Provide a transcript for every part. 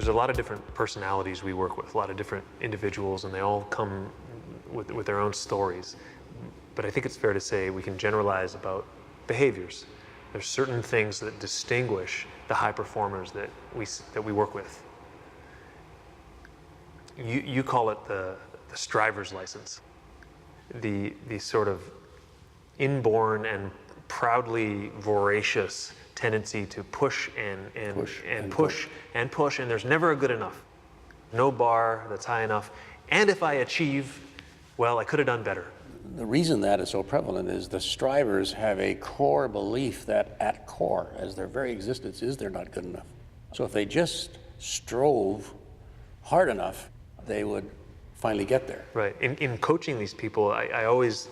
there's a lot of different personalities we work with, a lot of different individuals, and they all come with their own stories. But I think it's fair to say we can generalize about behaviors. There's certain things that distinguish the high performers that we work with. You call it the striver's license, the sort of inborn and proudly voracious tendency to push and push, and there's never a good enough. No bar that's high enough. And if I achieve, well, I could have done better. The reason that is so prevalent is the strivers have a core belief that at core, as their very existence is, they're not good enough. So if they just strove hard enough, they would finally get there. Right. In coaching these people, I always,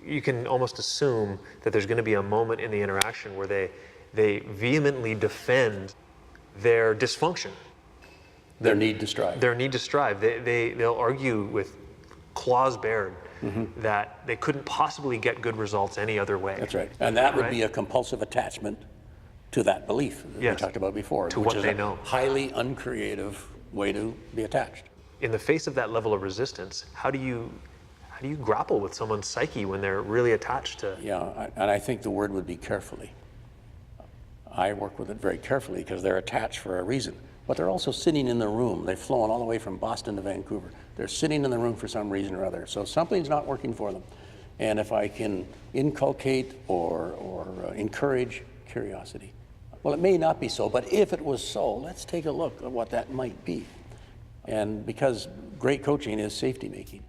you can almost assume that there's going to be a moment in the interaction where they vehemently defend their dysfunction. Their need to strive. Their need to strive. They'll argue with claws bared that they couldn't possibly get good results any other way. That's right. And that would be a compulsive attachment to that belief that we talked about before. To what they know. Highly uncreative way to be attached. In the face of that level of resistance, how do you grapple with someone's psyche when they're really attached to? Yeah, and I think the word would be carefully. I work with it very carefully because they're attached for a reason. But they're also sitting in the room. They've flown all the way from Boston to Vancouver. They're sitting in the room for some reason or other. So something's not working for them. And if I can inculcate or encourage curiosity, well, it may not be so, but if it was so, let's take a look at what that might be. And because great coaching is safety making.